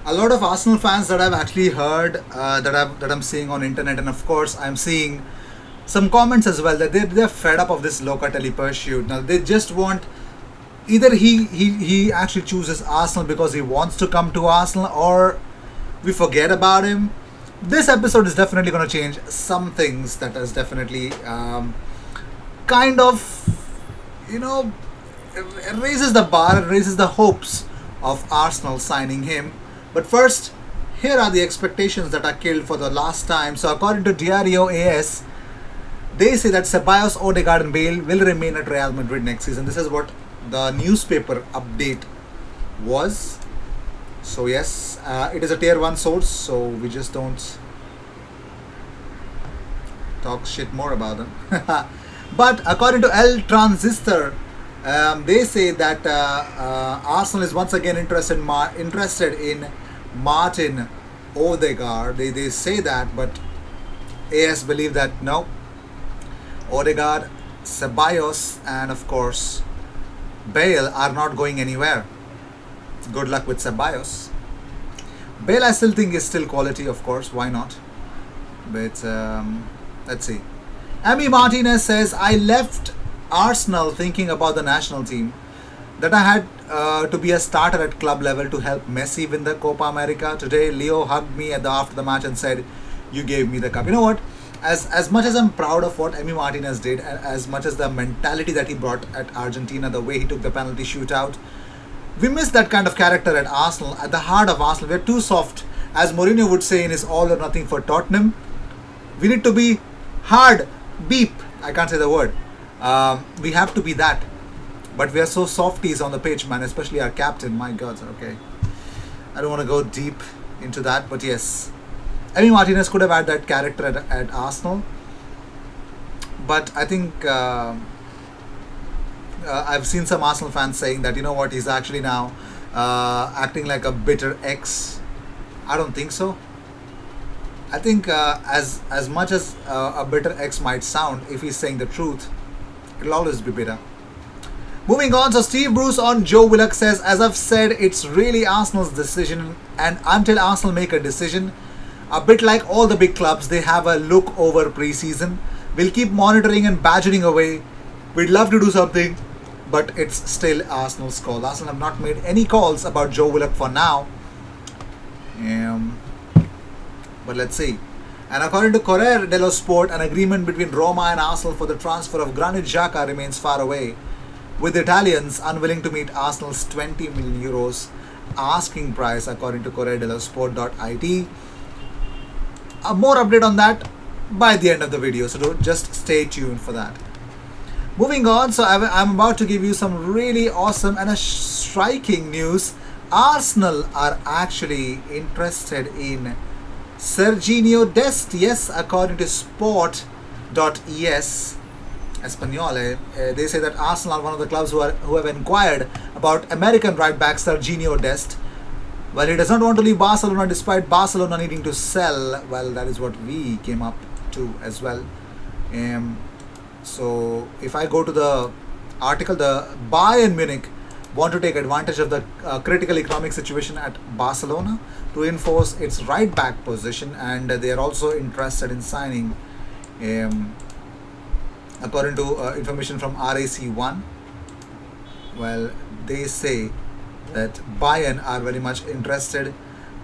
A lot of Arsenal fans that I've actually heard, that I'm seeing on internet, and of course I'm seeing some comments as well, that they're fed up of this Locatelli pursuit. Now they just want, either he actually chooses Arsenal because he wants to come to Arsenal, or we forget about him. This episode is definitely going to change some things. That is definitely kind of, you know, raises the bar and raises the hopes of Arsenal signing him. But first, here are the expectations that are killed for the last time. So according to Diario AS, they say that Ceballos, Odegaard and Bale will remain at Real Madrid next season. This is what the newspaper update was. So yes, it is a tier 1 source, so we just don't talk shit more about them. But according to El Transistor, they say that Arsenal is once again interested in Martin Odegaard. They say that, but AS believe that no. Odegaard, Ceballos, and of course Bale are not going anywhere. Good luck with Ceballos. Bale, I still think is still quality, of course. Why not? But let's see. Emi Martinez says, I left Arsenal thinking about the national team, that I had to be a starter at club level to help Messi win the Copa America. Today, Leo hugged me after the match and said, you gave me the cup. You know what? As much as I'm proud of what Emi Martinez did, and as much as the mentality that he brought at Argentina, the way he took the penalty shootout, we miss that kind of character at Arsenal, at the heart of Arsenal. We're too soft. As Mourinho would say in his all or nothing for Tottenham, we need to be hard, beep. I can't say the word. We have to be that. But we are so softies on the pitch, man, especially our captain. My God, okay. I don't want to go deep into that, but yes. Emi Martinez could have had that character at Arsenal. But I think I've seen some Arsenal fans saying that, you know what, he's actually now acting like a bitter ex. I don't think so. I think as much as a bitter ex might sound, if he's saying the truth, it'll always be bitter. Moving on, so Steve Bruce on Joe Willock says, as I've said, it's really Arsenal's decision, and until Arsenal make a decision, a bit like all the big clubs, they have a look over pre-season. We'll keep monitoring and badgering away. We'd love to do something, but it's still Arsenal's call. Arsenal have not made any calls about Joe Willock for now. But let's see. And according to Corriere dello Sport, an agreement between Roma and Arsenal for the transfer of Granit Xhaka remains far away, with the Italians unwilling to meet Arsenal's 20 million euros asking price, according to Corriere dello Sport.it. A more update on that by the end of the video, so just stay tuned for that. Moving on, so I'm about to give you some really awesome and a striking news. Arsenal are actually interested in Serginho Dest. Yes, according to Sport.es Espanol, they say that Arsenal are one of the clubs who have inquired about American right back Serginho Dest. Well, he does not want to leave Barcelona despite Barcelona needing to sell. Well, that is what we came up to as well. So if I go to the article, the Bayern Munich want to take advantage of the critical economic situation at Barcelona to enforce its right back position, and they are also interested in signing, according to information from RAC1. Well, they say that Bayern are very much interested,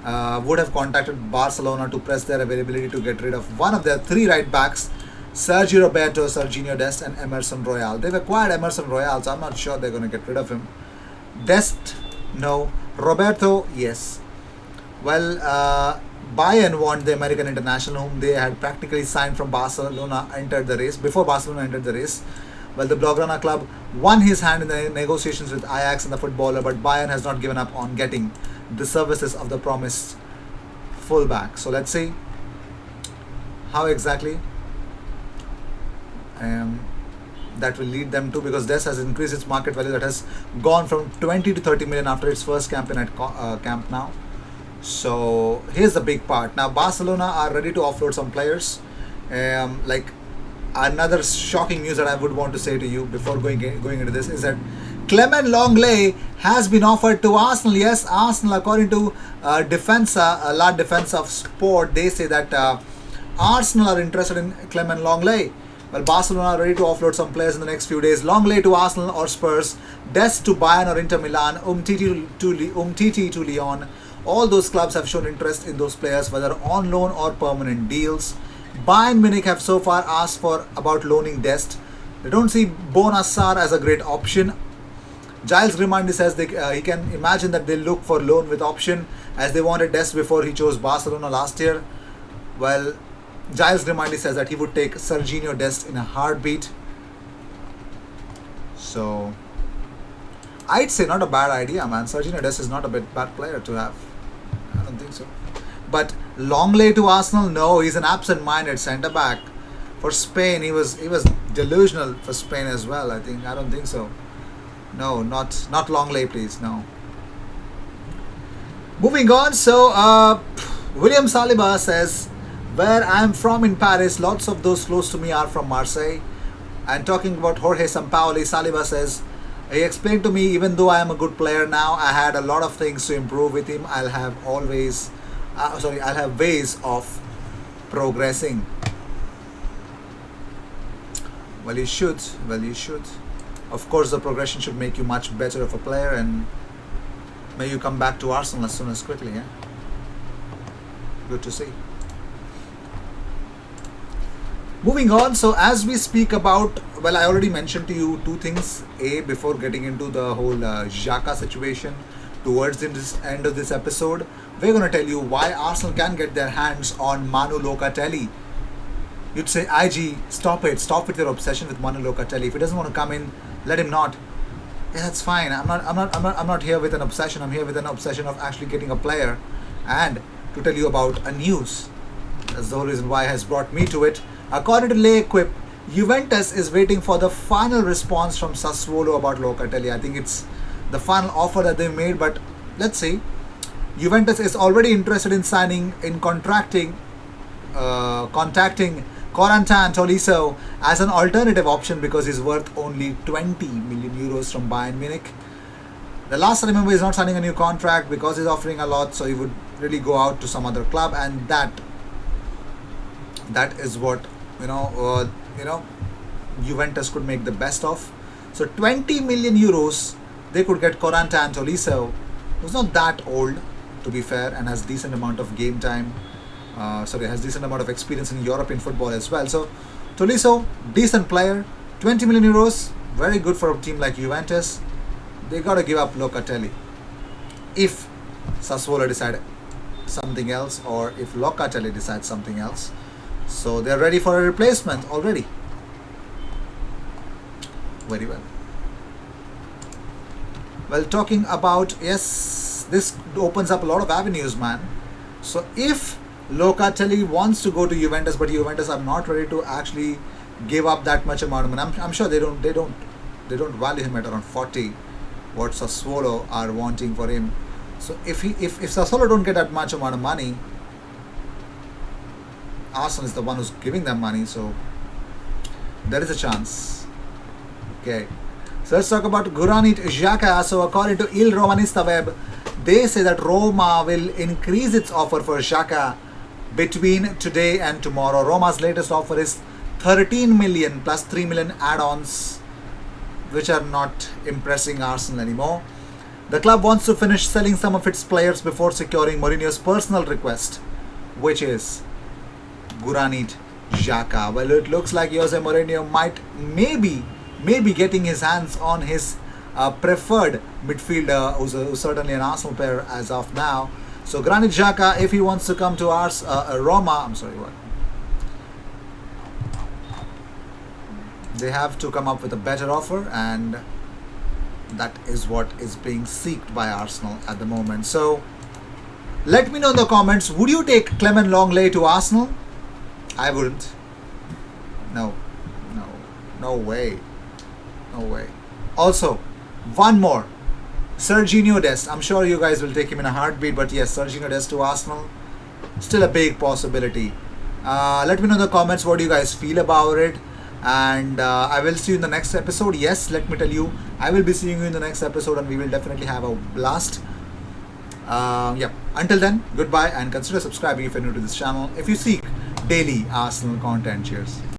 would have contacted Barcelona to press their availability to get rid of one of their three right backs, Sergio Roberto, Serginho Dest and Emerson Royal. They've acquired Emerson Royal, so I'm not sure they're going to get rid of him. Dest, no. Roberto, yes. Well, Bayern want the American international, whom they had practically signed from Barcelona, entered the race, before Barcelona entered the race. Well, the Blaugrana club won his hand in the negotiations with Ajax and the footballer, but Bayern has not given up on getting the services of the promised fullback. So let's see how exactly that will lead them to, because Dest has increased its market value, that has gone from 20 to 30 million after its first campaign at Camp Nou. So here's the big part. Now Barcelona are ready to offload some players. Like another shocking news that I would want to say to you before going into this is that Clement Longley has been offered to Arsenal. Yes, Arsenal, according to La Defensa of Sport, they say that Arsenal are interested in Clement Longley. Well, Barcelona are ready to offload some players in the next few days. Longley to Arsenal or Spurs, Dest to Bayern or Inter Milan, Umtiti to Lyon. All those clubs have shown interest in those players, whether on loan or permanent deals. Bayern Munich have so far asked for about loaning Dest. They don't see Bonassar as a great option. Giles Grimandi says he can imagine that they'll look for loan with option, as they wanted Dest before he chose Barcelona last year. Well, Giles Grimandi says that he would take Serginho Dest in a heartbeat. So, I'd say not a bad idea, man. Serginho Dest is not a bad player to have. I don't think so. But Longley to Arsenal, no, he's an absent-minded centre-back. For Spain, he was delusional for Spain as well, I think. I don't think so. No, not Longley, please, no. Moving on, so William Saliba says, where I am from in Paris, lots of those close to me are from Marseille. And talking about Jorge Sampaoli, Saliba says, he explained to me, even though I am a good player now, I had a lot of things to improve with him. I'll have ways of progressing. Well, you should. Of course, the progression should make you much better of a player, and may you come back to Arsenal as soon as quickly. Yeah? Good to see. Moving on, so as we speak about, well, I already mentioned to you two things. A, before getting into the whole Xhaka situation, towards the end of this episode, we're going to tell you why Arsenal can get their hands on Manu Locatelli. You'd say, IG, stop with your obsession with Manu Locatelli. If he doesn't want to come in, let him not. Yeah, that's fine. I'm not here with an obsession. I'm here with an obsession of actually getting a player, and to tell you about a news. That's the whole reason why has brought me to it. According to L'Equipe, Juventus is waiting for the final response from Sassuolo about Locatelli. I think it's the final offer that they made, but let's see. Juventus is already interested in contacting Corentin Tolisso as an alternative option because he's worth only 20 million euros from Bayern Munich. The last I remember, he's not signing a new contract because he's offering a lot, so he would really go out to some other club, and that is what Juventus could make the best of. So 20 million euros, they could get Corentin Tolisso, who's not that old, to be fair, and has decent amount of game time. Has decent amount of experience in European football as well. So Tolisso, decent player, 20 million euros, very good for a team like Juventus. They got to give up Locatelli if Sassuolo decide something else, or if Locatelli decides something else. So they're ready for a replacement already. Very well. Well, talking about, yes, this opens up a lot of avenues, man. So if Locatelli wants to go to Juventus, but Juventus are not ready to actually give up that much amount of money, I'm sure they don't value him at around 40, what Sassuolo are wanting for him. So if Sassuolo don't get that much amount of money, Arsenal is the one who's giving them money, so there is a chance. Okay, so let's talk about Granit Xhaka. So according to Il Romanista Web, they say that Roma will increase its offer for Xhaka between today and tomorrow. Roma's latest offer is 13 million plus 3 million add-ons, which are not impressing Arsenal anymore. The club wants to finish selling some of its players before securing Mourinho's personal request, which is Granit Xhaka. Well, it looks like Jose Mourinho might maybe getting his hands on his preferred midfielder, who's certainly an Arsenal player as of now. So Granit Xhaka, if he wants to come to Roma, they have to come up with a better offer, and that is what is being sought by Arsenal at the moment. So let me know in the comments, would you take Clement Longley to Arsenal? I wouldn't. No way. Also, one more. Serginho Dest. I'm sure you guys will take him in a heartbeat, but yes, Serginho Dest to Arsenal, still a big possibility. Let me know in the comments what do you guys feel about it. And I will see you in the next episode. Yes, let me tell you, I will be seeing you in the next episode, and we will definitely have a blast. Yeah. Until then, goodbye, and consider subscribing if you're new to this channel. If you seek daily Arsenal content, cheers.